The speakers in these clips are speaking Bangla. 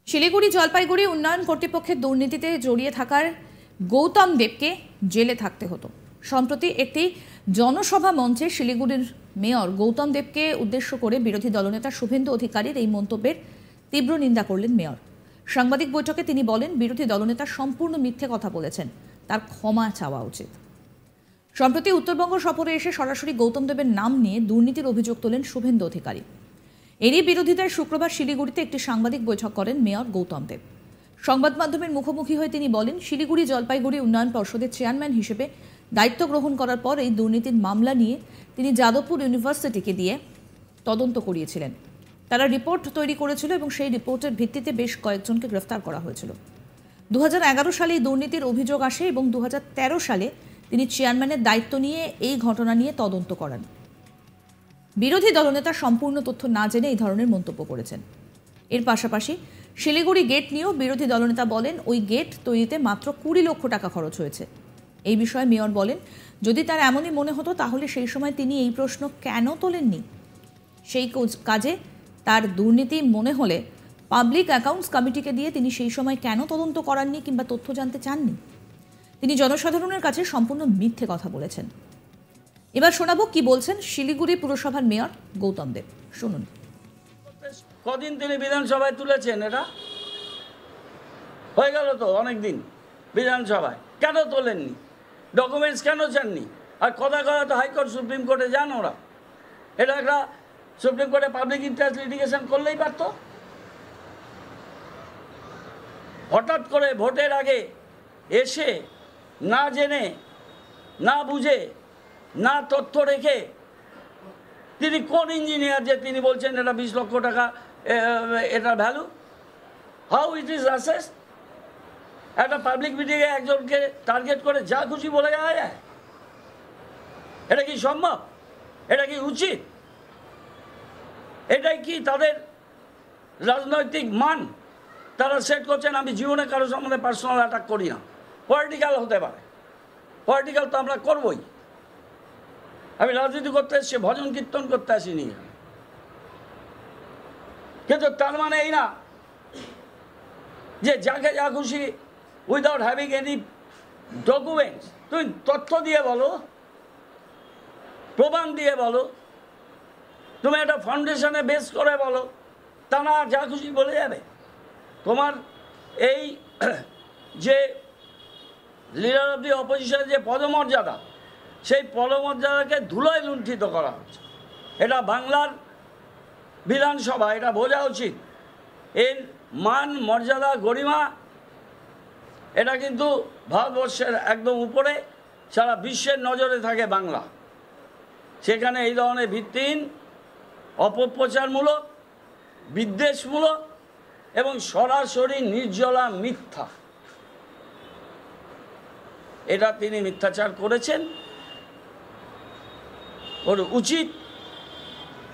শিলিগুড়ি জলপাইগুড়ি উন্নয়ন কর্তৃপক্ষের দুর্নীতিতে জড়িয়ে থাকার গৌতম দেবকে জেলে থাকতে হতো। সম্প্রতি একটি জনসভা মঞ্চে শিলিগুড়ির মেয়র গৌতম দেবকে উদ্দেশ্য করে বিরোধী দলনেতা শুভেন্দু অধিকারীর এই মন্তব্যের তীব্র নিন্দা করলেন মেয়র। সাংবাদিক বৈঠকে তিনি বলেন, বিরোধী দলনেতা সম্পূর্ণ মিথ্যে কথা বলেছেন, তার ক্ষমা চাওয়া উচিত। সম্প্রতি উত্তরবঙ্গ সফরে এসে সরাসরি গৌতম দেবের নাম নিয়ে দুর্নীতির অভিযোগ তোলেন শুভেন্দু অধিকারী। এরই বিরোধিতায় শুক্রবার শিলিগুড়িতে একটি সাংবাদিক বৈঠক করেন মেয়র গৌতম দেব। সংবাদ মাধ্যমের মুখোমুখি হয়ে তিনি বলেন, শিলিগুড়ি জলপাইগুড়ি উন্নয়ন পর্ষদের চেয়ারম্যান হিসেবে দায়িত্ব গ্রহণ করার পর এই দুর্নীতির মামলা নিয়ে তিনি যাদবপুর ইউনিভার্সিটিকে দিয়ে তদন্ত করিয়েছিলেন। তারা রিপোর্ট তৈরি করেছিল এবং সেই রিপোর্টের ভিত্তিতে বেশ কয়েকজনকে গ্রেফতার করা হয়েছিল। 2011 সালে এই দুর্নীতির অভিযোগ আসে এবং 2013 সালে তিনি চেয়ারম্যানের দায়িত্ব নিয়ে এই ঘটনা নিয়ে তদন্ত করেন। বিরোধী দলনেতা সম্পূর্ণ তথ্য না জেনে এই ধরনের মন্তব্য করেছেন। এর পাশাপাশি শিলিগুড়ি গেট নিয়েও বিরোধী দলনেতা বলেন, ওই গেট তৈরিতে মাত্র 20 লক্ষ টাকা খরচ হয়েছে। এই বিষয়ে মেয়র বলেন, যদি তার এমনই মনে হতো তাহলে সেই সময় তিনি এই প্রশ্ন কেন তোলেননি? সেই কাজে তার দুর্নীতি মনে হলে পাবলিক অ্যাকাউন্টস কমিটিকে দিয়ে তিনি সেই সময় কেন তদন্ত করাননি কিংবা তথ্য জানতে চাননি? তিনি জনসাধারণের কাছে সম্পূর্ণ মিথ্যে কথা বলেছেন। এবার শোনাবো কি বলছেন শিলিগুড়ি পুরসভার মেয়র গৌতম দেব। শুনুন। কদিন তিনি বিধানসভায় তুলেছেন, এটা হয়ে গেল তো অনেকদিন বিধানসভায়, কেন তোলেননি? ডকুমেন্টস কেন চাননি? আর কথা তো হাইকোর্ট সুপ্রিম কোর্টে যান ওরা। এটা একটা সুপ্রিম কোর্টে পাবলিক ইন্টারেস্ট লিটিগেশন করলেই পারত। হঠাৎ করে ভোটের আগে এসে না জেনে না বুঝে না তথ্য রেখে তিনি কোন ইঞ্জিনিয়ার যে তিনি বলছেন এটা 20 লক্ষ টাকা এটার value? How it is assess? একটা পাবলিক মিটিংয়ে একজনকে টার্গেট করে যা খুশি বলে যাওয়া যায়? এটা কি সম্ভব? এটা কি উচিত? এটাই কি তাদের রাজনৈতিক মান তারা সেট করছেন? আমি জীবনে কারো সম্বন্ধে পার্সোনাল অ্যাটাক করি না। পলিটিক্যাল হতে পারে, পলিটিক্যাল তো আমরা করবই। আমি রাজনীতি করতে এসেছি, ভজন কীর্তন করতে আসিনি। কিন্তু তার মানে এই না যে যাকে যা খুশি উইদাউট হ্যাভিং এনি ডকুমেন্টস, তুমি তথ্য দিয়ে বলো, প্রমাণ দিয়ে বলো, তুমি একটা ফাউন্ডেশনে বেস করে বলো, তা না যা খুশি বলে যাবে। তোমার এই যে লিডার অফ দি অপোজিশনের যে পদমর্যাদা, সেই পদমর্যাদাকে ধুলোয় লুণ্ঠিত করা হচ্ছে। এটা বাংলার বিধানসভা, এটা বোঝা উচিত। এর মান মর্যাদা গরিমা এটা কিন্তু ভারতবর্ষের একদম উপরে, সারা বিশ্বের নজরে থাকে বাংলা। সেখানে এই ধরনের ভিত্তিহীন, অপপ্রচারমূলক, বিদ্বেষমূলক এবং সরাসরি নির্জলা মিথ্যা, এটা তিনি মিথ্যাচার করেছেন। ওর উচিত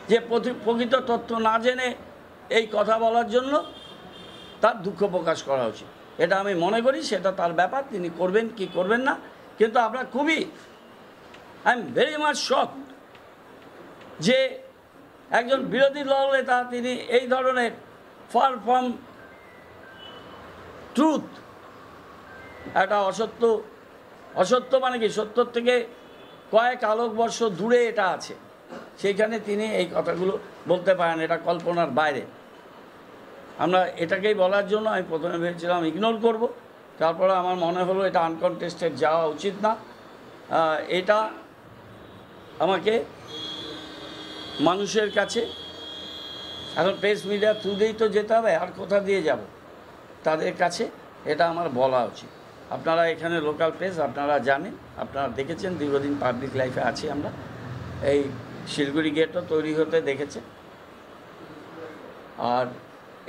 যে প্রকৃত তথ্য না জেনে এই কথা বলার জন্য তার দুঃখ প্রকাশ করা উচিত। এটা আমি মনে করি, সেটা তার ব্যাপার, তিনি করবেন কি করবেন না। কিন্তু আমরা আই এম ভেরি মাচ শক যে একজন বিরোধী দল নেতা তিনি এই ধরনের ফার ফ্রম ট্রুথ, একটা অসত্য মানে কি, সত্যর থেকে কয়েক আলোকবর্ষ দূরে এটা আছে, সেইখানে তিনি এই কথাগুলো বলতে পারেন। এটা কল্পনার বাইরে। আমরা এটাকেই বলার জন্য আমি প্রথমে ভেবেছিলাম ইগনোর করব, তারপরে আমার মনে হলো এটা আনকন্টেস্টেড যাওয়া উচিত না। এটা আমাকে মানুষের কাছে এখন প্রেস মিডিয়ার থ্রু দিয়েই তো যেতে হবে, আর কোথা দিয়ে যাব? তাদের কাছে এটা আমার বলা উচিত। আপনারা এখানে লোকাল প্রেস, আপনারা জানেন, আপনারা দেখেছেন, দীর্ঘদিন পাবলিক লাইফে আছি আমরা। এই শিলিগুড়ি গেটও তৈরি হতে দেখেছে, আর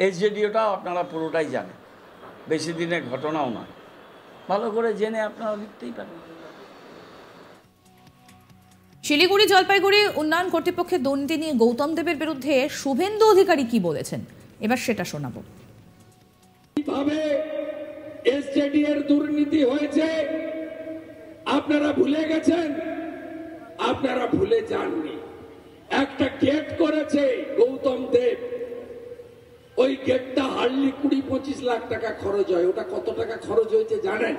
এসজেডিওটাও আপনারা পুরোটাই জানেন, বেশি দিনের ঘটনাও নয়। ভালো করে জেনে আপনারা লিখতেই পারেন। শিলিগুড়ি জলপাইগুড়ি উন্নয়ন কর্তৃপক্ষের দুর্নীতি নিয়ে গৌতম দেবের বিরুদ্ধে শুভেন্দু অধিকারী কি বলেছেন, এবার সেটা শোনাবো। কিভাবে এসজেডি এর দুর্নীতি হয়েছে আপনারা ভুলে গেছেন? আপনারা ভুলে যাননি। একটা গেট করেছে গৌতম দেব, ওই গেটটা হার্ডলি 20-25 লাখ টাকা খরচ হয়। ওটা কত টাকা খরচ হয়েছে জানেন?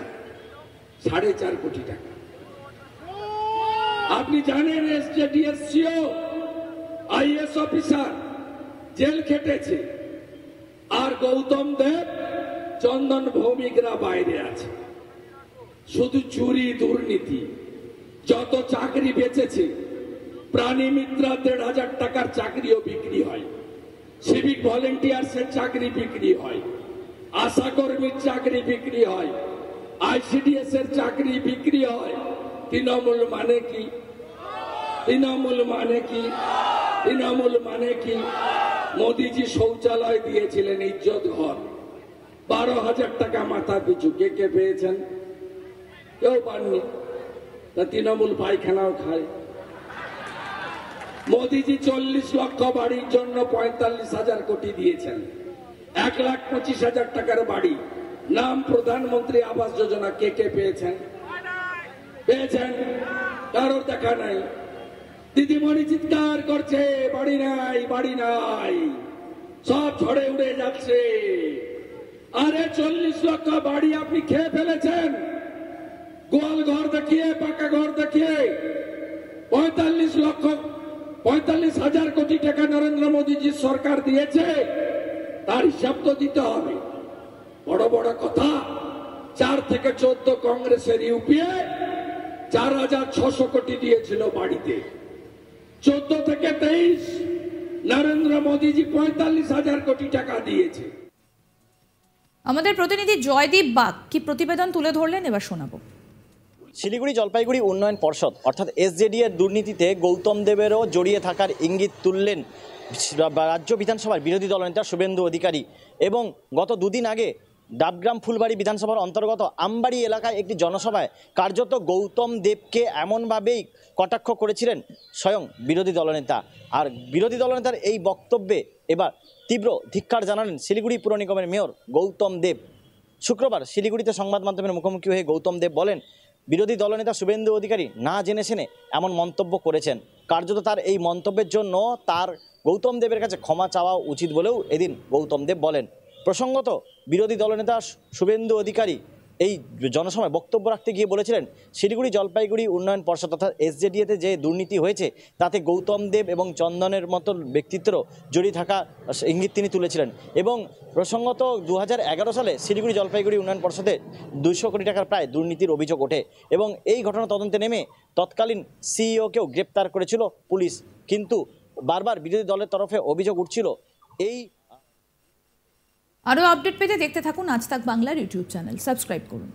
4.5 কোটি টাকা। আপনি জানেন এসজেডিএস সিও আইএস অফিসার জেল খেটেছে, আর গৌতম দেব চন্দন ভৌমিকরা বাইরে আছে। শুধু চুরি দুর্নীতি, যত চাকরি বেচেছে, প্রাণী মিত্রা 1,500 টাকার চাকরিও বিক্রি হয়, সিভিক ভলেন্টিয়ার্সের চাকরি বিক্রি হয়, আশা কর্মীর চাকরি বিক্রি হয়, আইসিডিএস এর চাকরি বিক্রি হয়। তৃণমূল মানে কি? তৃণমূল মানে কি? তৃণমূল মানে কি? মোদিজি শৌচালয় দিয়েছিলেন, ইজ্জত ঘর, 12,000 টাকা মাথা পিছু। কে কে পেয়েছেন? কেউ পাননি। তা তৃণমূল পায়খানাও খায়। মোদিজি 40 লক্ষ বাড়ির জন্য 45,000 কোটি দিয়েছেন। 1,25,000 টাকার বাড়ি, নাম প্রধানমন্ত্রী আবাস যোজনা। কে কে পেয়েছেন? পেয়েছেন? কারোর দেখা নাই। দিদিমণি চিৎকার করছে, বাড়ি নাই, বাড়ি নাই, সব ঝড়ে উড়ে যাচ্ছে। আরে 40 লক্ষ বাড়ি আপনি খেয়ে ফেলেছেন। গোয়াল ঘর দেখিয়ে, পাকা ঘর দেখিয়ে 45,000 কোটি টাকা নরেন্দ্র মোদীজির সরকার দিয়েছে। তার হিসাব তো দিতে হবে। বড় বড় কথা। 4 থেকে 14 কংগ্রেসের ইউপিএ 4,600 কোটি দিয়েছিল বাড়িতে। 14 থেকে 23 নরেন্দ্র মোদীজি 45,000 কোটি টাকা দিয়েছে। আমাদের প্রতিনিধি জয়দীপ বাগ কি প্রতিবেদন তুলে ধরলেন, এবার শোনাবো। শিলিগুড়ি জলপাইগুড়ি উন্নয়ন পর্ষদ অর্থাৎ এসজেডি এর দুর্নীতিতে গৌতম দেবেরও জড়িয়ে থাকার ইঙ্গিত তুললেন রাজ্য বিধানসভার বিরোধী দলনেতা শুভেন্দু অধিকারী। এবং গত দুদিন আগে ডাবগ্রাম ফুলবাড়ি বিধানসভার অন্তর্গত আমবাড়ি এলাকায় একটি জনসভায় কার্যত গৌতম দেবকে এমনভাবেই কটাক্ষ করেছিলেন স্বয়ং বিরোধী দলনেতা। আর বিরোধী দলনেতার এই বক্তব্যে এবার তীব্র ধিক্কার জানালেন শিলিগুড়ি পুর নিগমের মেয়র গৌতম দেব। শুক্রবার শিলিগুড়িতে সংবাদ মাধ্যমের মুখোমুখি হয়ে গৌতম দেব বলেন, বিরোধী দলনেতা শুভেন্দু অধিকারী না জেনে শুনে এমন মন্তব্য করেছেন। কার্যত তার এই মন্তব্যের জন্য তার গৌতম দেবের কাছে ক্ষমা চাওয়া উচিত বলেও এদিন গৌতম দেব বলেন। প্রসঙ্গত বিরোধী দলনেতা শুভেন্দু অধিকারী এই জনসভায় বক্তব্য রাখতে গিয়ে বলেছিলেন, শিলিগুড়ি জলপাইগুড়ি উন্নয়ন পর্ষদ অর্থাৎ এসজেডিএতে যে দুর্নীতি হয়েছে তাতে গৌতম দেব এবং চন্দনের মতো ব্যক্তিত্বেরও জড়িয়ে থাকা ইঙ্গিত তিনি তুলেছিলেন। এবং প্রসঙ্গত 2011 সালে শিলিগুড়ি জলপাইগুড়ি উন্নয়ন পর্ষদে 200 কোটি টাকার প্রায় দুর্নীতির অভিযোগ ওঠে এবং এই ঘটনা তদন্তে নেমে তৎকালীন সিইওকেও গ্রেপ্তার করেছিল পুলিশ। কিন্তু বারবার বিরোধী দলের তরফে অভিযোগ উঠছিল। এই আরও আপডেট পেতে দেখতে থাকুন আজ তাক বাংলার ইউটিউব চ্যানেল, সাবস্ক্রাইব করুন।